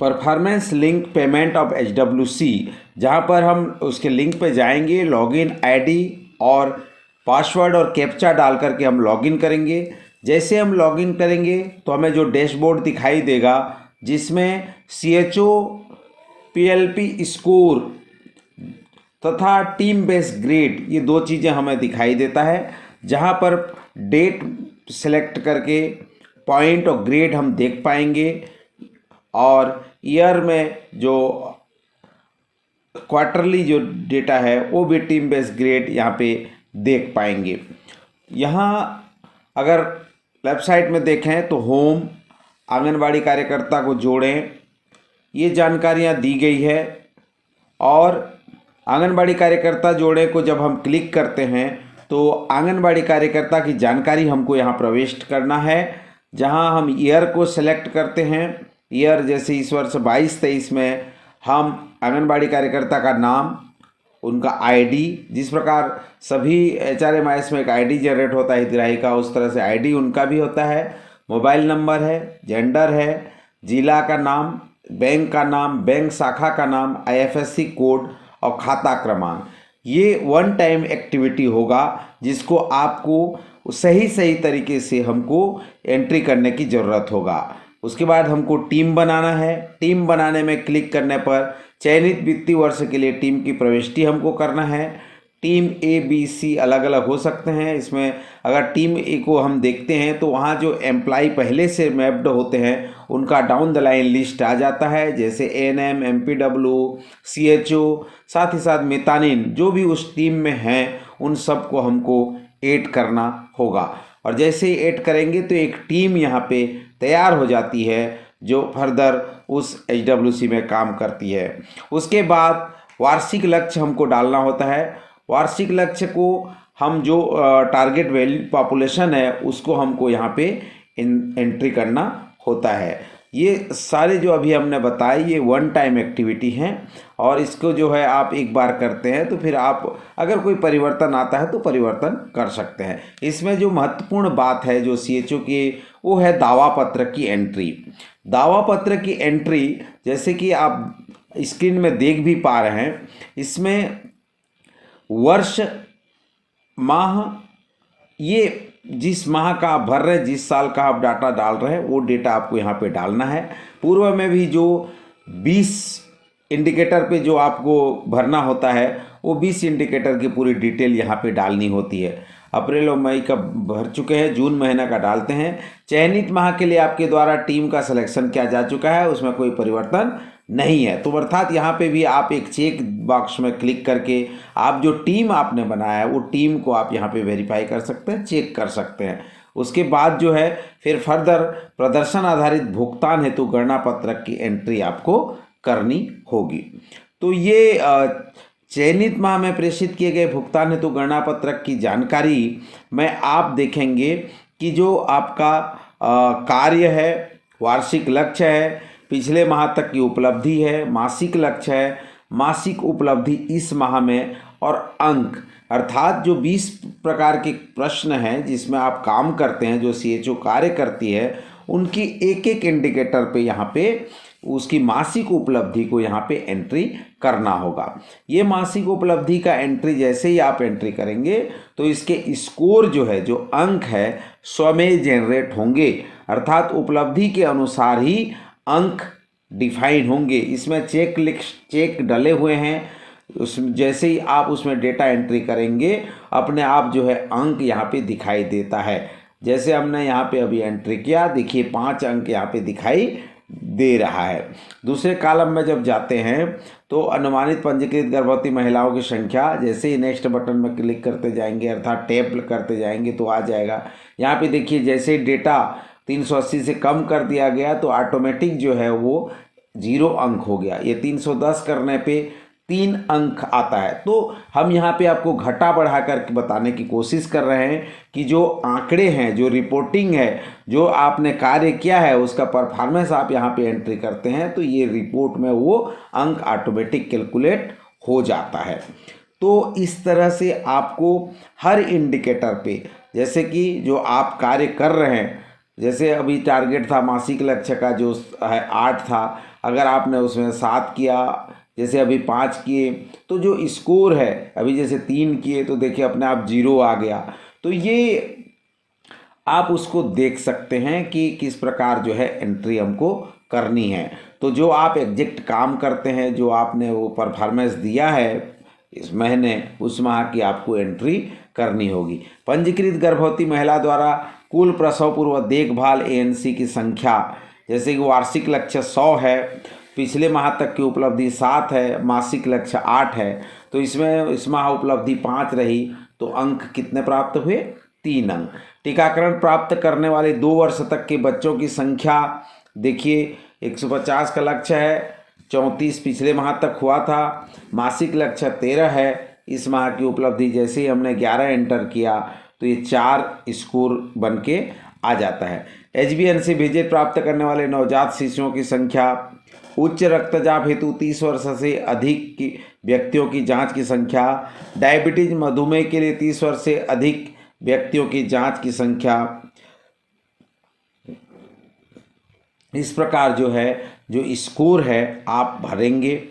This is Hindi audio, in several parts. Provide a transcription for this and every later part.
Performance link payment of HWC, जहाँ पर हम उसके लिंक पे जाएंगे, लॉगिन आईडी और पासवर्ड और कैप्चा डाल करके हम लॉगिन करेंगे। जैसे हम लॉगिन करेंगे तो हमें जो डैशबोर्ड दिखाई देगा जिसमें CHO PLP स्कोर तथा टीम बेस ग्रेड, ये दो चीज़ें हमें दिखाई देता है। जहाँ पर डेट सेलेक्ट करके पॉइंट और ग्रेड हम देख पाएंगे और ईयर में जो क्वार्टरली जो डेटा है वो भी टीम बेस ग्रेड यहाँ पे देख पाएंगे। यहाँ अगर वेबसाइट में देखें तो होम, आंगनबाड़ी कार्यकर्ता को जोड़ें, ये जानकारियाँ दी गई है। और आंगनबाड़ी कार्यकर्ता जोड़े को जब हम क्लिक करते हैं तो आंगनबाड़ी कार्यकर्ता की जानकारी हमको यहाँ प्रविष्ट करना है। जहाँ हम ईयर को सेलेक्ट करते हैं, ईयर जैसे इस वर्ष 22-23 में हम आंगनबाड़ी कार्यकर्ता का नाम, उनका आईडी, जिस प्रकार सभी HRMIS में एक आईडी जनरेट होता है हितग्राही का, उस तरह से आईडी उनका भी होता है। मोबाइल नंबर है, जेंडर है, जिला का नाम, बैंक का नाम, बैंक शाखा का नाम, IFSC कोड और खाता क्रमांक। ये वन टाइम एक्टिविटी होगा जिसको आपको सही तरीके से हमको एंट्री करने की ज़रूरत होगा। उसके बाद हमको टीम बनाना है। टीम बनाने में क्लिक करने पर चयनित वित्तीय वर्ष के लिए टीम की प्रविष्टि हमको करना है। टीम ABC अलग अलग हो सकते हैं। इसमें अगर टीम A को हम देखते हैं तो वहाँ जो एम्प्लाई पहले से मैप्ड होते हैं उनका डाउन द लाइन लिस्ट आ जाता है, जैसे ANM, MPW, CHO, साथ ही साथ मेतानिन, जो भी उस टीम में हैं उन सबको हमको ऐड करना होगा। और जैसे ही ऐड करेंगे तो एक टीम यहाँ पे तैयार हो जाती है जो फर्दर उस HWC में काम करती है। उसके बाद वार्षिक लक्ष्य हमको डालना होता है। वार्षिक लक्ष्य को हम जो टारगेट वैल्यू पॉपुलेशन है उसको हमको यहाँ पे एंट्री करना होता है। ये सारे जो अभी हमने बताए ये वन टाइम एक्टिविटी हैं और इसको जो है आप एक बार करते हैं तो फिर आप अगर कोई परिवर्तन आता है तो परिवर्तन कर सकते हैं। इसमें जो महत्वपूर्ण बात है जो CHO की, वो है दावा पत्र की एंट्री। दावा पत्र की एंट्री जैसे कि आप स्क्रीन में देख भी पा रहे हैं, इसमें वर्ष, माह, ये जिस माह का आप भर रहे हैं, जिस साल का आप डाटा डाल रहे हैं वो डेटा आपको यहाँ पे डालना है। पूर्व में भी जो 20 इंडिकेटर पे जो आपको भरना होता है वो 20 इंडिकेटर की पूरी डिटेल यहाँ पे डालनी होती है। अप्रैल और मई का भर चुके हैं, जून महीना का डालते हैं। चयनित माह के लिए आपके द्वारा टीम का सिलेक्शन किया जा चुका है, उसमें कोई परिवर्तन नहीं है। तो अर्थात यहाँ पे भी आप एक चेक बॉक्स में क्लिक करके आप जो टीम आपने बनाया है वो टीम को आप यहाँ पे वेरीफाई कर सकते हैं, चेक कर सकते हैं। उसके बाद जो है फिर फर्दर प्रदर्शन आधारित भुगतान हेतु गणना पत्रक की एंट्री आपको करनी होगी। तो ये चयनित माह में प्रेषित किए गए भुगतान हेतु गणना पत्रक की जानकारी में आप देखेंगे कि जो आपका कार्य है, वार्षिक लक्ष्य है, पिछले माह तक की उपलब्धि है, मासिक लक्ष्य है, मासिक उपलब्धि इस माह में, और अंक अर्थात जो 20 प्रकार के प्रश्न हैं जिसमें आप काम करते हैं, जो CHO कार्य करती है, उनकी एक एक इंडिकेटर पे यहाँ पे उसकी मासिक उपलब्धि को यहाँ पे एंट्री करना होगा। ये मासिक उपलब्धि का एंट्री जैसे ही आप एंट्री करेंगे तो इसके स्कोर जो है, जो अंक है, स्वमें जनरेट होंगे, अर्थात उपलब्धि के अनुसार ही अंक डिफाइन होंगे। इसमें चेक डले हुए हैं, उस जैसे ही आप उसमें डेटा एंट्री करेंगे अपने आप जो है अंक यहाँ पे दिखाई देता है। जैसे हमने यहाँ पे अभी एंट्री किया, देखिए 5 अंक यहाँ पे दिखाई दे रहा है। दूसरे कॉलम में जब जाते हैं तो अनुमानित पंजीकृत गर्भवती महिलाओं की संख्या, जैसे ही नेक्स्ट बटन में क्लिक करते जाएंगे अर्थात टैप करते जाएंगे तो आ जाएगा। यहाँ पे देखिए जैसे डेटा 380 से कम कर दिया गया तो ऑटोमेटिक जो है वो 0 अंक हो गया। ये 310 करने पे 3 अंक आता है। तो हम यहाँ पे आपको घटा बढ़ा कर बताने की कोशिश कर रहे हैं कि जो आंकड़े हैं, जो रिपोर्टिंग है, जो आपने कार्य किया है उसका परफॉर्मेंस आप यहाँ पे एंट्री करते हैं तो ये रिपोर्ट में वो अंक ऑटोमेटिक कैलकुलेट हो जाता है। तो इस तरह से आपको हर इंडिकेटर पे, जैसे कि जो आप कार्य कर रहे हैं, जैसे अभी टारगेट था मासिक लक्ष्य का जो है 8 था, अगर आपने उसमें 7 किया, जैसे अभी 5 किए, तो जो स्कोर है अभी जैसे 3 किए तो देखिए अपने आप 0 आ गया। तो ये आप उसको देख सकते हैं कि किस प्रकार जो है एंट्री हमको करनी है। तो जो आप एग्जैक्ट काम करते हैं, जो आपने वो परफॉर्मेंस दिया है इस महीने, उस माह की आपको एंट्री करनी होगी। पंजीकृत गर्भवती महिला द्वारा कुल प्रसव पूर्व देखभाल एएनसी की संख्या, जैसे कि वार्षिक लक्ष्य 100 है, पिछले माह तक की उपलब्धि 7 है, मासिक लक्ष्य 8 है, तो इसमें इस माह उपलब्धि 5 रही, तो अंक कितने प्राप्त हुए? 3 अंक। टीकाकरण प्राप्त करने वाले 2 वर्ष तक के बच्चों की संख्या देखिए 150 का लक्ष्य है, 34 पिछले माह तक हुआ था, मासिक लक्ष्य 13 है। इस माह की उपलब्धि जैसे ही हमने 11 एंटर किया तो ये 4 स्कोर बन के आ जाता है। HbA1c विजिट प्राप्त करने वाले नवजात शिशुओं की संख्या, उच्च रक्तचाप हेतु 30 वर्ष से अधिक की व्यक्तियों की जांच की संख्या, डायबिटीज मधुमेह के लिए 30 वर्ष से अधिक व्यक्तियों की जांच की संख्या, इस प्रकार जो है जो स्कोर है आप भरेंगे।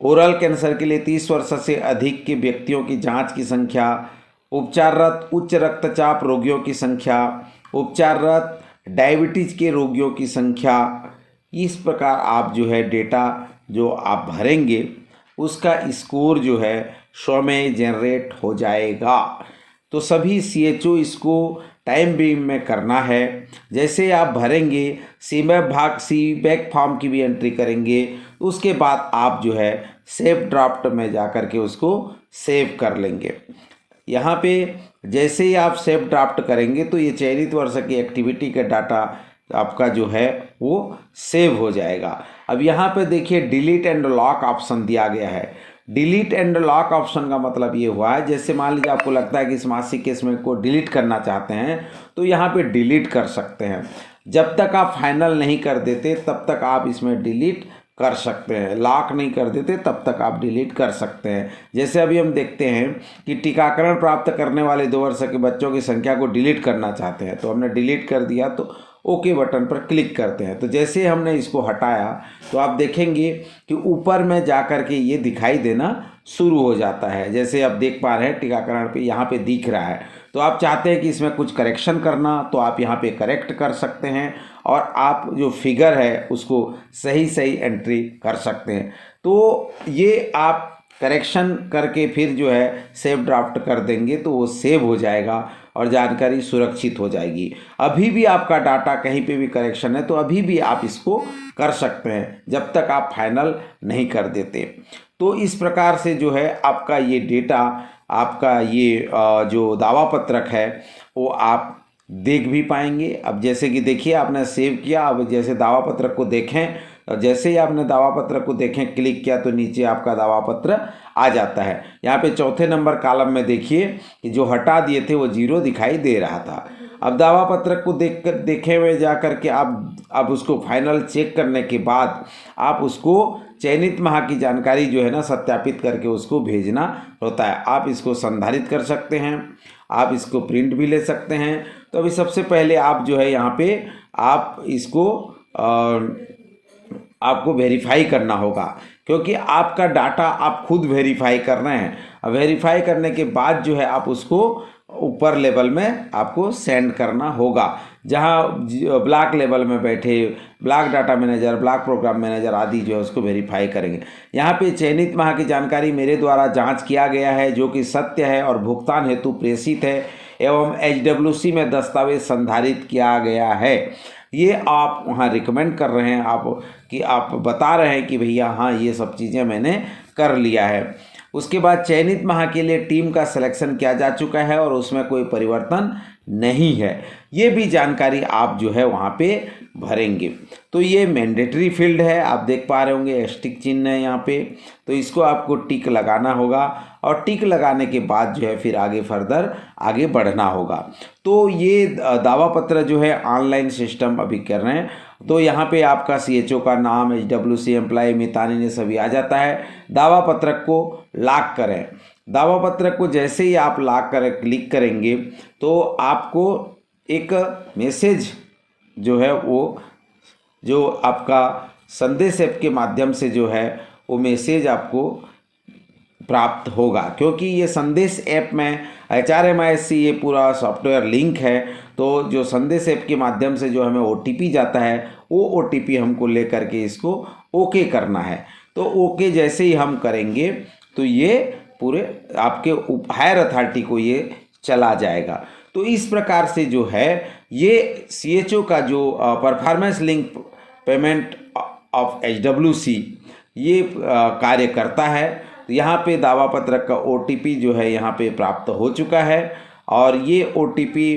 ओरल कैंसर के लिए 30 वर्ष से अधिक के व्यक्तियों की जांच की संख्या, उपचाररत उच्च रक्तचाप रोगियों की संख्या, उपचाररत डायबिटीज के रोगियों की संख्या, इस प्रकार आप जो है डेटा जो आप भरेंगे उसका स्कोर जो है स्वयं जनरेट हो जाएगा। तो सभी CHO इसको टाइम बीम में करना है। जैसे आप भरेंगे सीबैक फॉर्म की भी एंट्री करेंगे, उसके बाद आप जो है सेव ड्राफ्ट में जा कर के उसको सेव कर लेंगे। यहाँ पे जैसे ही आप सेव ड्राफ्ट करेंगे तो ये चयनित वर्ष की एक्टिविटी का डाटा आपका जो है वो सेव हो जाएगा। अब यहाँ पे देखिए डिलीट एंड लॉक ऑप्शन दिया गया है। डिलीट एंड लॉक ऑप्शन का मतलब ये हुआ है, जैसे मान लीजिए आपको लगता है कि इस मासिक केस में को डिलीट करना चाहते हैं तो यहाँ पे डिलीट कर सकते हैं। जब तक आप फाइनल नहीं कर देते तब तक आप इसमें डिलीट कर सकते हैं, लॉक नहीं कर देते तब तक आप डिलीट कर सकते हैं। जैसे अभी हम देखते हैं कि टीकाकरण प्राप्त करने वाले 2 वर्ष के बच्चों की संख्या को डिलीट करना चाहते हैं, तो हमने डिलीट कर दिया तो ओके बटन पर क्लिक करते हैं। तो जैसे हमने इसको हटाया तो आप देखेंगे कि ऊपर में जा कर के ये दिखाई देना शुरू हो जाता है। जैसे आप देख पा रहे हैं टीकाकरण पे यहाँ पे दिख रहा है। तो आप चाहते हैं कि इसमें कुछ करेक्शन करना तो आप यहाँ पे करेक्ट कर सकते हैं और आप जो फिगर है उसको सही एंट्री कर सकते हैं। तो ये आप करेक्शन करके फिर जो है सेव ड्राफ्ट कर देंगे तो वो सेव हो जाएगा और जानकारी सुरक्षित हो जाएगी। अभी भी आपका डाटा कहीं पे भी करेक्शन है तो अभी भी आप इसको कर सकते हैं जब तक आप फाइनल नहीं कर देते। तो इस प्रकार से जो है आपका ये डेटा, आपका ये जो दावा पत्रक है वो आप देख भी पाएंगे। अब जैसे कि देखिए आपने सेव किया, अब जैसे दावा पत्रक को देखें, जैसे ही आपने दावा पत्रक को देखें क्लिक किया तो नीचे आपका दावा पत्र आ जाता है। यहाँ पे चौथे नंबर कॉलम में देखिए कि जो हटा दिए थे वो 0 दिखाई दे रहा था। अब दावा पत्रक को देखे हुए जा कर के आप उसको फाइनल चेक करने के बाद आप उसको चयनित माह की जानकारी जो है ना सत्यापित करके उसको भेजना होता है। आप इसको संधारित कर सकते हैं, आप इसको प्रिंट भी ले सकते हैं। तो अभी सबसे पहले आप जो है यहाँ पे आप इसको आपको वेरीफाई करना होगा, क्योंकि आपका डाटा आप खुद वेरीफाई कर रहे हैं। वेरीफाई करने के बाद जो है आप उसको ऊपर लेवल में आपको सेंड करना होगा, जहां ब्लॉक लेवल में बैठे block data manager, block programme manager आदि जो है उसको वेरीफाई करेंगे। यहाँ पे चयनित माह की जानकारी मेरे द्वारा जांच किया गया है जो कि सत्य है और भुगतान हेतु प्रेषित है एवं HWC में दस्तावेज संधारित किया गया है। ये आप वहाँ रिकमेंड कर रहे हैं आप कि आप बता रहे हैं कि भैया हाँ ये सब चीज़ें मैंने कर लिया है। उसके बाद चयनित माह के लिए टीम का सिलेक्शन किया जा चुका है और उसमें कोई परिवर्तन नहीं है, ये भी जानकारी आप जो है वहाँ पे भरेंगे। तो ये मैंडेटरी फील्ड है, आप देख पा रहे होंगे एस्टिक चिन्ह है यहाँ पे, तो इसको आपको टिक लगाना होगा और टिक लगाने के बाद जो है फिर आगे फर्दर आगे बढ़ना होगा। तो ये दावा पत्र जो है ऑनलाइन सिस्टम अभी कर रहे हैं। तो यहाँ पे आपका CHO का नाम, HWC एम्प्लॉय मितानी ने सभी आ जाता है। दावा पत्रक को लॉक करें। दावा पत्रक को जैसे ही आप लॉक करें क्लिक करेंगे तो आपको एक मैसेज जो है वो जो आपका संदेश ऐप के माध्यम से जो है वो मैसेज आपको प्राप्त होगा, क्योंकि ये संदेश ऐप में HRMIS ये पूरा सॉफ्टवेयर लिंक है। तो जो संदेश ऐप के माध्यम से जो हमें OTP जाता है वो OTP हमको लेकर के इसको ओके करना है। तो ओके जैसे ही हम करेंगे तो ये पूरे आपके हायर अथॉरिटी को ये चला जाएगा। तो इस प्रकार से जो है ये CHO का जो performance link payment of HWC ये कार्य करता है। तो यहाँ पे दावा पत्रक का OTP जो है यहाँ पे प्राप्त हो चुका है और ये OTP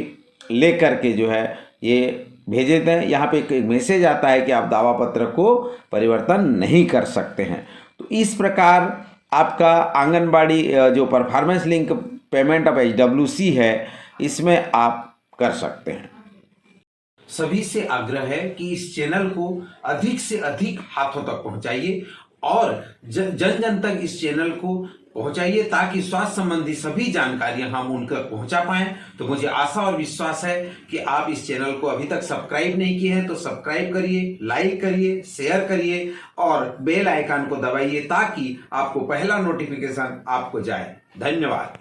लेकर के जो है ये भेजे देते हैं। यहाँ पे एक मैसेज आता है कि आप दावा पत्रक को परिवर्तन नहीं कर सकते हैं। तो इस प्रकार आपका आंगनबाड़ी जो performance link payment of HWC है इसमें आप कर सकते हैं। सभी से आग्रह है कि इस चैनल को अधिक से अधिक हाथों तक पहुंचाइए और जन जन तक इस चैनल को पहुंचाइए ताकि स्वास्थ्य संबंधी सभी जानकारियां हम उन तक पहुंचा पाएं। तो मुझे आशा और विश्वास है कि आप इस चैनल को अभी तक सब्सक्राइब नहीं किए हैं तो सब्सक्राइब करिए, लाइक करिए, शेयर करिए और बेल आइकन को दबाइए ताकि आपको पहला नोटिफिकेशन आपको जाए। धन्यवाद।